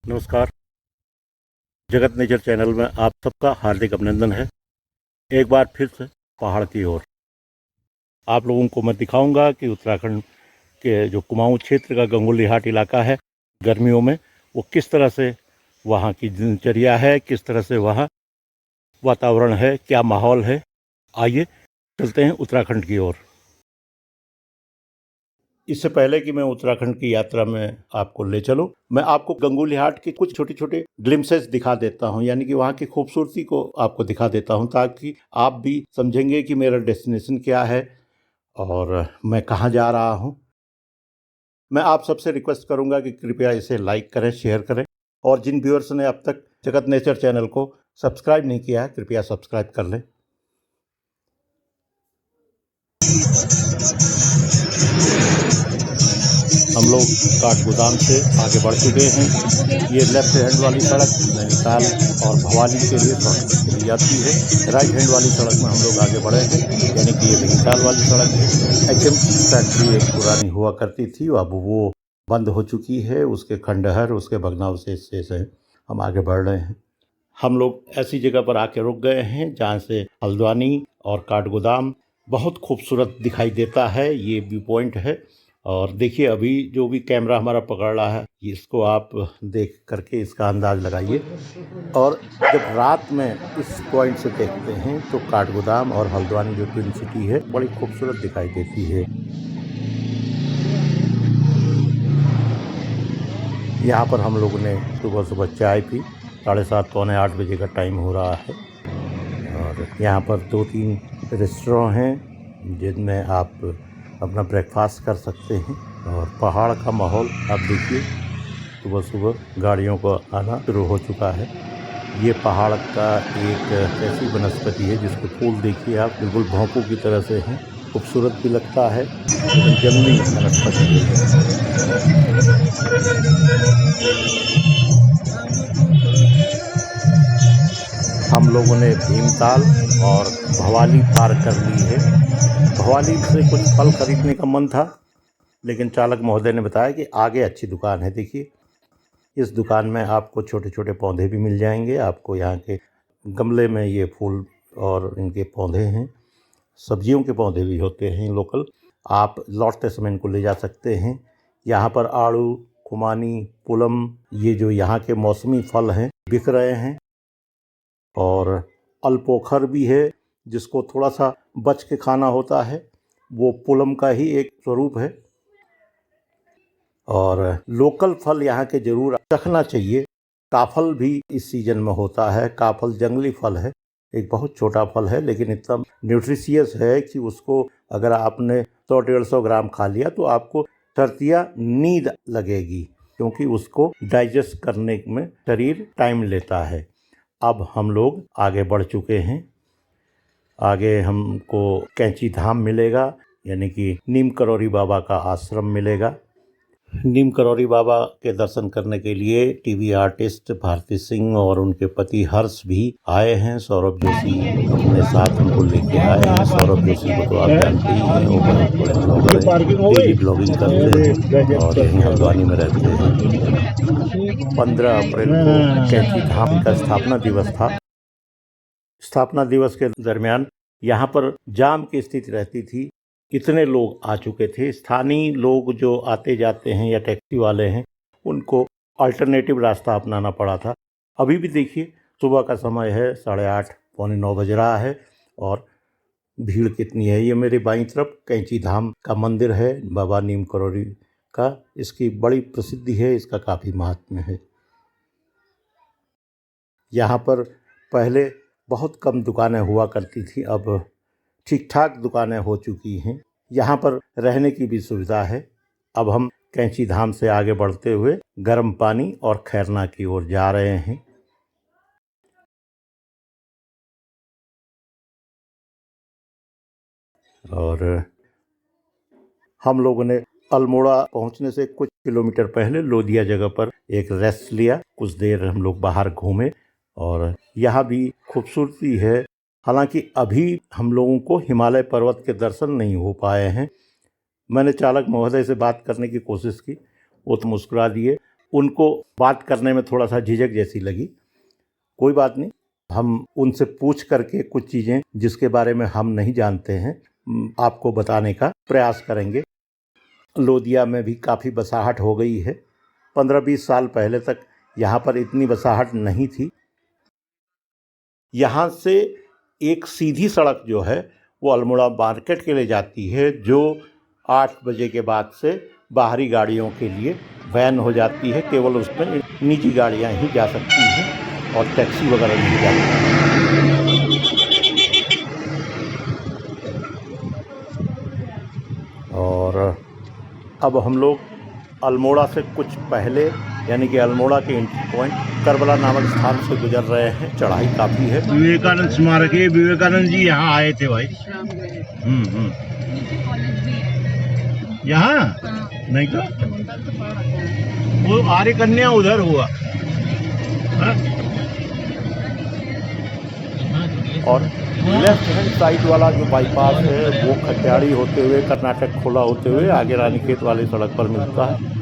नमस्कार। जगत nature channel में आप सबका हार्दिक अभिनंदन है। एक बार फिर से पहाड़ की ओर आप लोगों को मैं दिखाऊंगा कि उत्तराखंड के जो कुमाऊं क्षेत्र का गंगोली हाट इलाका है, गर्मियों में वो किस तरह से वहाँ की दिनचर्या है, किस तरह से वहाँ वातावरण है, क्या माहौल है। आइए चलते हैं उत्तराखंड की ओर। इससे पहले कि मैं उत्तराखंड की यात्रा में आपको ले चलूं, मैं आपको गंगोली हाट की कुछ छोटे छोटे ग्लिम्सेस दिखा देता हूं, यानी कि वहाँ की खूबसूरती को आपको दिखा देता हूं, ताकि आप भी समझेंगे कि मेरा डेस्टिनेशन क्या है और मैं कहाँ जा रहा हूं। मैं आप सबसे रिक्वेस्ट करूंगा कि कृपया इसे लाइक करें, शेयर करें, और जिन व्यूअर्स ने अब तक जगत नेचर चैनल को सब्सक्राइब नहीं किया है, कृपया सब्सक्राइब कर लें। हम लोग काठगोदाम से आगे बढ़ चुके हैं। ये लेफ्ट हैंड वाली सड़क नैनीताल और भवाली के लिए शॉर्टकट चली जाती है। राइट हैंड वाली सड़क में हम लोग आगे बढ़े हैं, यानी कि ये भीमताल वाली सड़क है। HMT फैक्ट्री एक पुरानी हुआ करती थी, अब वो बंद हो चुकी है। उसके खंडहर, उसके भग्नावशेष शेष हैं। हम आगे बढ़ रहे हैं। हम लोग ऐसी जगह पर आके रुक गए हैं जहाँ से हल्द्वानी और काठगोदाम बहुत खूबसूरत दिखाई देता है। ये व्यू पॉइंट है। और देखिए, अभी जो भी कैमरा हमारा पकड़ रहा है, इसको आप देख करके इसका अंदाज लगाइए। और जब रात में इस पॉइंट से देखते हैं तो काठगोदाम और हल्द्वानी जो ट्विन सिटी है, बड़ी खूबसूरत दिखाई देती है। यहाँ पर हम लोगों ने सुबह सुबह चाय पी। 7:30 पौने 8 बजे का टाइम हो रहा है। और यहाँ पर 2-3 रेस्टोरेंट हैं जिनमें आप अपना ब्रेकफास्ट कर सकते हैं। और पहाड़ का माहौल आप देखिए, सुबह सुबह गाड़ियों का आना शुरू हो चुका है। ये पहाड़ का एक ऐसी वनस्पति है जिसके फूल देखिए आप, बिल्कुल भौंकों की तरह से हैं। खूबसूरत भी लगता है, लेकिन जंगली वनस्पति है। हम लोगों ने भीमताल और भवाली पार कर ली है। भवाली से कुछ फल खरीदने का मन था, लेकिन चालक महोदय ने बताया कि आगे अच्छी दुकान है। देखिए, इस दुकान में आपको छोटे छोटे पौधे भी मिल जाएंगे। आपको यहाँ के गमले में ये फूल और इनके पौधे हैं। सब्जियों के पौधे भी होते हैं लोकल। आप लौटते समय इनको ले जा सकते हैं। यहाँ पर आड़ू, खुमानी, पुलम, ये जो यहाँ के मौसमी फल हैं, बिक रहे हैं। और अल्पोखर भी है, जिसको थोड़ा सा बच के खाना होता है। वो पुलम का ही एक स्वरूप है। और लोकल फल यहाँ के ज़रूर चखना चाहिए। काफल भी इस सीजन में होता है। काफल जंगली फल है, एक बहुत छोटा फल है, लेकिन इतना न्यूट्रिशियस है कि उसको अगर आपने 100-150 ग्राम खा लिया तो आपको सर्दियाँ नींद लगेगी, क्योंकि उसको डाइजेस्ट करने में शरीर टाइम लेता है। अब हम लोग आगे बढ़ चुके हैं। आगे हमको कैंची धाम मिलेगा, यानी कि नीम करौरी बाबा का आश्रम मिलेगा। नीम करौरी बाबा के दर्शन करने के लिए टीवी आर्टिस्ट भारती सिंह और उनके पति हर्ष भी आए हैं। सौरभ जोशी अपने साथ उनको लेके आए हैं। सौरभ जोशी को तो आप जानते ही हैं, वो बहुत बड़े ब्लॉगर हैं, डेली ब्लॉगिंग करते हैं और यहीं हल्द्वानी में रहते हैं। 15 अप्रैल को कैंची धाम का स्थापना दिवस था। स्थापना दिवस के दरमियान यहाँ पर जाम की स्थिति रहती थी। इतने लोग आ चुके थे। स्थानीय लोग जो आते जाते हैं या टैक्सी वाले हैं, उनको अल्टरनेटिव रास्ता अपनाना पड़ा था। अभी भी देखिए, सुबह का समय है, 8:30 पौने 9 बज रहा है और भीड़ कितनी है। ये मेरे बाईं तरफ कैंची धाम का मंदिर है, बाबा नीम करौरी का। इसकी बड़ी प्रसिद्धि है, इसका काफ़ी महात्म्य है। यहाँ पर पहले बहुत कम दुकानें हुआ करती थी, अब ठीक ठाक दुकानें हो चुकी हैं। यहाँ पर रहने की भी सुविधा है। अब हम कैंची धाम से आगे बढ़ते हुए गर्म पानी और खैरना की ओर जा रहे हैं। और हम लोगों ने अल्मोड़ा पहुँचने से कुछ किलोमीटर पहले लोदिया जगह पर एक रेस्ट लिया। कुछ देर हम लोग बाहर घूमे और यहाँ भी खूबसूरती है। हालांकि अभी हम लोगों को हिमालय पर्वत के दर्शन नहीं हो पाए हैं। मैंने चालक महोदय से बात करने की कोशिश की, वो तो मुस्कुरा दिए उनको बात करने में थोड़ा सा झिझक जैसी लगी। कोई बात नहीं, हम उनसे पूछ करके कुछ चीज़ें जिसके बारे में हम नहीं जानते हैं आपको बताने का प्रयास करेंगे। लोदिया में भी काफ़ी बसाहट हो गई है। 15-20 साल पहले तक यहाँ पर इतनी बसाहट नहीं थी। यहाँ से एक सीधी सड़क जो है वो अल्मोड़ा मार्केट के लिए जाती है, जो 8 बजे के बाद से बाहरी गाड़ियों के लिए बैन हो जाती है। केवल उसमें निजी गाड़ियाँ ही जा सकती हैं और टैक्सी वगैरह नहीं जाती। और अब हम लोग अल्मोड़ा से कुछ पहले यानी कि अल्मोड़ा के एंट्री पॉइंट करबला नामक स्थान से गुजर रहे हैं। चढ़ाई काफ़ी है। विवेकानंद स्मारक है, विवेकानंद जी यहाँ आए थे भाई। यहाँ नहीं तो वो आर्य कन्या उधर हुआ हा? और लेफ्ट हैंड साइड वाला जो बाईपास है वो खटियाड़ी होते हुए कर्नाटक खोला होते हुए आगे रानीखेत वाली सड़क पर मिलता है।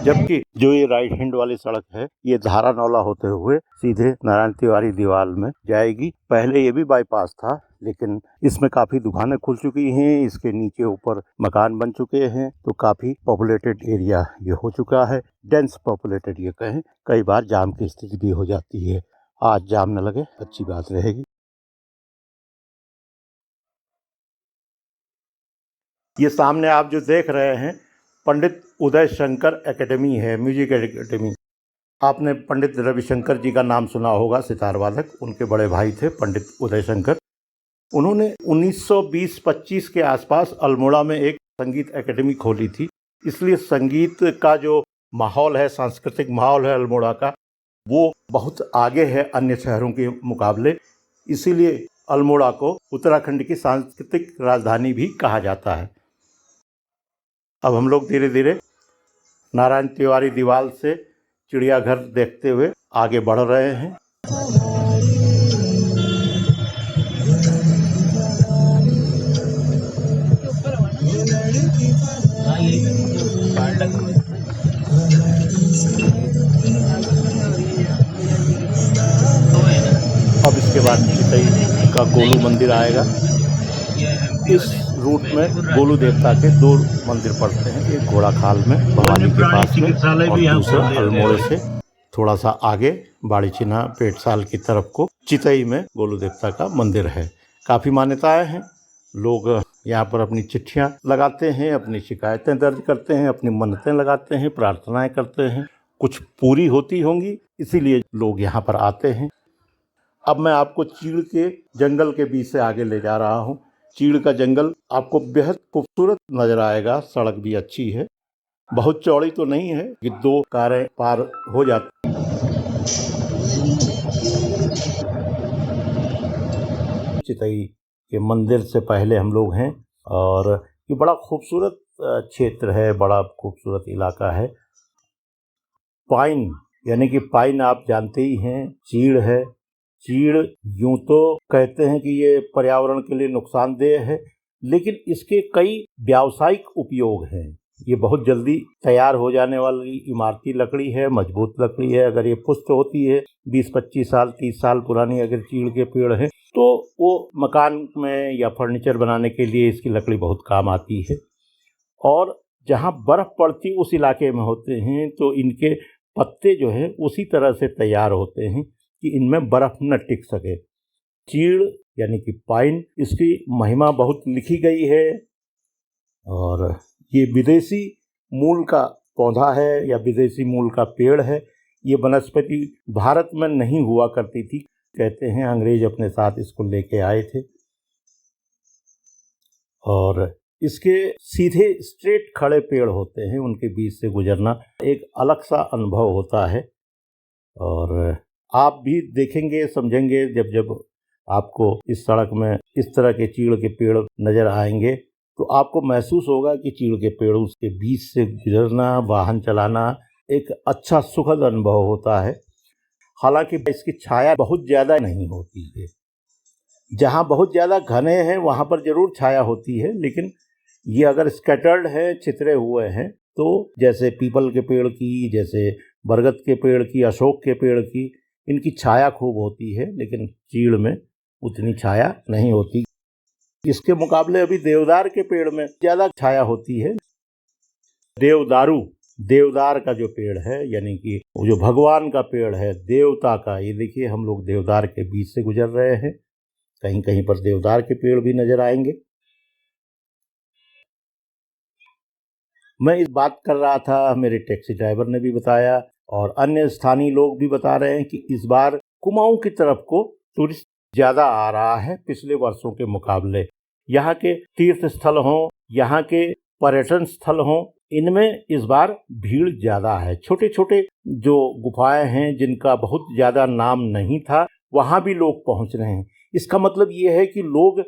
जबकि जो ये राइट हैंड वाली सड़क है ये धारानौला होते हुए सीधे नारायण तिवारी दीवाल में जाएगी। पहले ये भी बाईपास था, लेकिन इसमें काफ़ी दुकानें खुल चुकी हैं, इसके नीचे ऊपर मकान बन चुके हैं, तो काफ़ी पॉपुलेटेड एरिया ये हो चुका है। डेंस पॉपुलेटेड ये कहें। कई बार जाम की स्थिति भी हो जाती है। आज जाम न लगे, अच्छी बात रहेगी। ये सामने आप जो देख रहे हैं पंडित उदय शंकर एकेडमी है, म्यूजिक एकेडमी। आपने पंडित रविशंकर जी का नाम सुना होगा, सितार वादक। उनके बड़े भाई थे पंडित उदय शंकर। उन्होंने 1920-25 के आसपास अल्मोड़ा में एक संगीत एकेडमी खोली थी। इसलिए संगीत का जो माहौल है, सांस्कृतिक माहौल है अल्मोड़ा का, वो बहुत आगे है अन्य शहरों के मुकाबले। इसीलिए अल्मोड़ा को उत्तराखंड की सांस्कृतिक राजधानी भी कहा जाता है। अब हम लोग धीरे धीरे नारायण तिवारी दीवाल से चिड़ियाघर देखते हुए आगे बढ़ रहे हैं। अब इसके बाद चितई का गोलू मंदिर आएगा। इस रूट में गोलू देवता के 2 मंदिर पड़ते हैं, एक घोड़ाखाल में भवानी के पास में और दूसरा अल्मोड़े से थोड़ा सा आगे बाड़ीचिन्हा पेटसाल की तरफ को चितई में गोलू देवता का मंदिर है। काफ़ी मान्यताएं हैं। लोग यहाँ पर अपनी चिट्ठियाँ लगाते हैं, अपनी शिकायतें दर्ज करते हैं, अपनी मन्नतें लगाते हैं, प्रार्थनाएं करते हैं। कुछ पूरी होती होंगी, इसीलिए लोग यहाँ पर आते हैं। अब मैं आपको चीड़ के जंगल के बीच से आगे ले जा रहा हूँ। चीड़ का जंगल आपको बेहद खूबसूरत नजर आएगा। सड़क भी अच्छी है, बहुत चौड़ी तो नहीं है कि 2 कारें पार हो जाती। चितई के मंदिर से पहले हम लोग हैं और ये बड़ा खूबसूरत क्षेत्र है, बड़ा खूबसूरत इलाका है। पाइन यानी कि पाइन आप जानते ही हैं, चीड़ है। चीड़ यूं तो कहते हैं कि ये पर्यावरण के लिए नुकसानदेह है, लेकिन इसके कई व्यावसायिक उपयोग हैं। ये बहुत जल्दी तैयार हो जाने वाली इमारती लकड़ी है, मजबूत लकड़ी है। अगर ये पुष्ट होती है 20-25 साल 30 साल पुरानी अगर चीड़ के पेड़ हैं, तो वो मकान में या फर्नीचर बनाने के लिए इसकी लकड़ी बहुत काम आती है। और जहाँ बर्फ़ पड़ती उस इलाके में होते हैं, तो इनके पत्ते जो है उसी तरह से तैयार होते हैं कि इनमें बर्फ़ न टिक सके। चीड़ यानी कि पाइन, इसकी महिमा बहुत लिखी गई है और ये विदेशी मूल का पौधा है या विदेशी मूल का पेड़ है। ये वनस्पति भारत में नहीं हुआ करती थी, कहते हैं अंग्रेज अपने साथ इसको लेके आए थे। और इसके सीधे स्ट्रेट खड़े पेड़ होते हैं, उनके बीच से गुजरना एक अलग सा अनुभव होता है। और आप भी देखेंगे, समझेंगे जब जब आपको इस सड़क में इस तरह के चीड़ के पेड़ नज़र आएंगे, तो आपको महसूस होगा कि चीड़ के पेड़ उसके बीच से गुजरना, वाहन चलाना एक अच्छा सुखद अनुभव होता है। हालांकि इसकी छाया बहुत ज़्यादा नहीं होती है। जहाँ बहुत ज़्यादा घने हैं वहाँ पर ज़रूर छाया होती है, लेकिन ये अगर स्कैटर्ड है, छितरे हुए हैं, तो जैसे पीपल के पेड़ की, जैसे बरगद के पेड़ की, अशोक के पेड़ की, इनकी छाया खूब होती है, लेकिन चीड़ में उतनी छाया नहीं होती। इसके मुकाबले अभी देवदार के पेड़ में ज़्यादा छाया होती है। देवदार का जो पेड़ है, यानी कि वो जो भगवान का पेड़ है, देवता का, ये देखिए हम लोग देवदार के बीच से गुजर रहे हैं, कहीं कहीं पर देवदार के पेड़ भी नजर आएंगे। मैं इस बात कर रहा था, मेरे टैक्सी ड्राइवर ने भी बताया और अन्य स्थानीय लोग भी बता रहे हैं कि इस बार कुमाऊं की तरफ को टूरिस्ट ज़्यादा आ रहा है पिछले वर्षों के मुकाबले। यहाँ के तीर्थ स्थल हों, यहाँ के पर्यटन स्थल हों, इनमें इस बार भीड़ ज़्यादा है। छोटे छोटे जो गुफाएं हैं जिनका बहुत ज़्यादा नाम नहीं था, वहाँ भी लोग पहुँच रहे हैं। इसका मतलब ये है कि लोग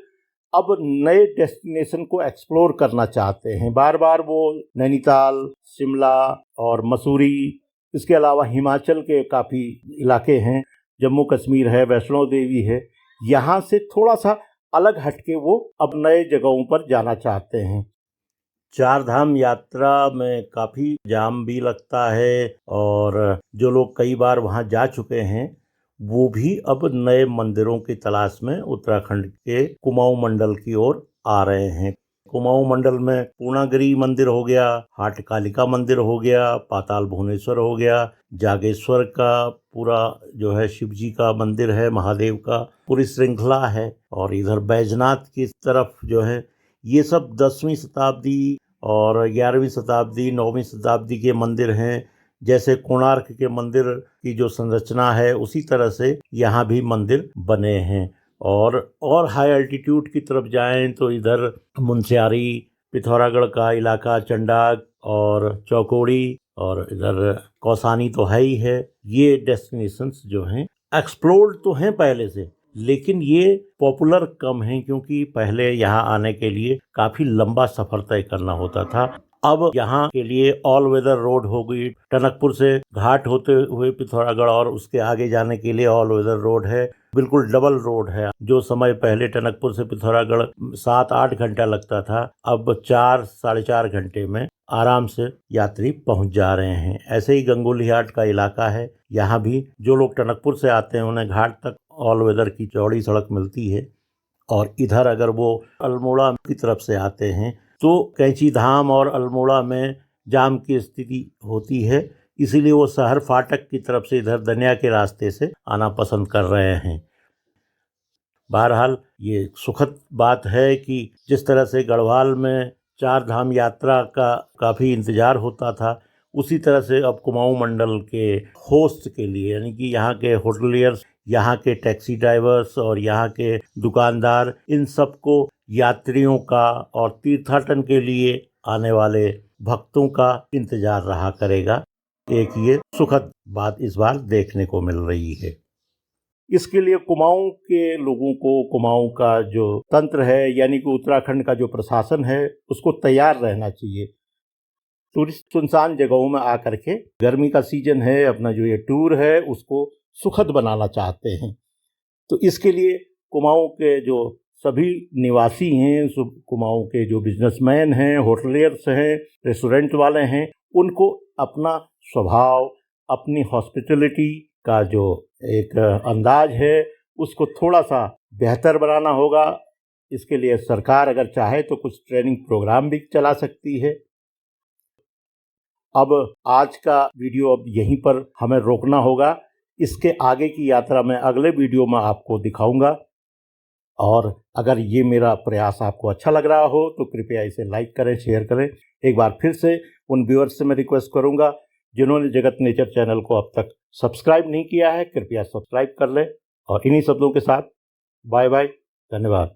अब नए डेस्टिनेशन को एक्सप्लोर करना चाहते हैं। बार बार वो नैनीताल, शिमला और मसूरी, इसके अलावा हिमाचल के काफ़ी इलाके हैं, जम्मू कश्मीर है, वैष्णो देवी है, यहाँ से थोड़ा सा अलग हटके वो अब नए जगहों पर जाना चाहते हैं। चार धाम यात्रा में काफ़ी जाम भी लगता है और जो लोग कई बार वहाँ जा चुके हैं वो भी अब नए मंदिरों की तलाश में उत्तराखंड के कुमाऊं मंडल की ओर आ रहे हैं। कुमाऊं मंडल में पूर्णागिरि मंदिर हो गया, हाट कालिका मंदिर हो गया, पाताल भुवनेश्वर हो गया, जागेश्वर का पूरा जो है शिव जी का मंदिर है, महादेव का पूरी श्रृंखला है, और इधर बैजनाथ की तरफ जो है ये सब 10वीं शताब्दी और 11वीं शताब्दी 9वीं शताब्दी के मंदिर हैं। जैसे कोणार्क के मंदिर की जो संरचना है उसी तरह से यहाँ भी मंदिर बने हैं। और हाई अल्टीट्यूड की तरफ जाएं तो इधर मुनस्यारी, पिथौरागढ़ का इलाका, चंडाक और चौकोड़ी और इधर कौसानी तो है ही है। ये डेस्टिनेशंस जो हैं एक्सप्लोर्ड तो हैं पहले से, लेकिन ये पॉपुलर कम हैं क्योंकि पहले यहाँ आने के लिए काफ़ी लंबा सफ़र तय करना होता था। अब यहाँ के लिए ऑल वेदर रोड हो गई, टनकपुर से घाट होते हुए पिथौरागढ़ और उसके आगे जाने के लिए ऑल वेदर रोड है, बिल्कुल डबल रोड है। जो समय पहले टनकपुर से पिथौरागढ़ 7-8 घंटा लगता था, अब 4-4.5 घंटे में आराम से यात्री पहुंच जा रहे हैं। ऐसे ही गंगोली हाट का इलाका है, यहाँ भी जो लोग टनकपुर से आते हैं उन्हें घाट तक ऑल वेदर की चौड़ी सड़क मिलती है। और इधर अगर वो अल्मोड़ा की तरफ से आते हैं तो कैंची धाम और अल्मोड़ा में जाम की स्थिति होती है, इसीलिए वो शहर फाटक की तरफ से इधर दनिया के रास्ते से आना पसंद कर रहे हैं। बहरहाल ये सुखद बात है कि जिस तरह से गढ़वाल में 4 धाम यात्रा का काफ़ी इंतज़ार होता था, उसी तरह से अब कुमाऊं मंडल के होस्ट के लिए, यानी कि यहाँ के होटलियर्स, यहाँ के टैक्सी ड्राइवर्स और यहाँ के दुकानदार, इन सबको यात्रियों का और तीर्थाटन के लिए आने वाले भक्तों का इंतजार रहा करेगा। एक ये सुखद बात इस बार देखने को मिल रही है। इसके लिए कुमाऊं के लोगों को, कुमाऊं का जो तंत्र है यानी कि उत्तराखंड का जो प्रशासन है, उसको तैयार रहना चाहिए। टूरिस्ट सुनसान जगहों में आकर के, गर्मी का सीजन है, अपना जो ये टूर है उसको सुखद बनाना चाहते हैं। तो इसके लिए कुमाऊं के जो सभी निवासी हैं, कुमाऊं के जो बिजनेसमैन हैं, होटलियर्स हैं, रेस्टोरेंट वाले हैं, उनको अपना स्वभाव, अपनी हॉस्पिटलिटी का जो एक अंदाज है उसको थोड़ा सा बेहतर बनाना होगा। इसके लिए सरकार अगर चाहे तो कुछ ट्रेनिंग प्रोग्राम भी चला सकती है। अब आज का वीडियो अब यहीं पर हमें रोकना होगा। इसके आगे की यात्रा मैं अगले वीडियो में आपको दिखाऊंगा। और अगर ये मेरा प्रयास आपको अच्छा लग रहा हो तो कृपया इसे लाइक करें, शेयर करें। एक बार फिर से उन व्यूअर्स से मैं रिक्वेस्ट करूंगा जिन्होंने जगत नेचर चैनल को अब तक सब्सक्राइब नहीं किया है, कृपया सब्सक्राइब कर लें। और इन्हीं शब्दों के साथ बाय बाय, धन्यवाद।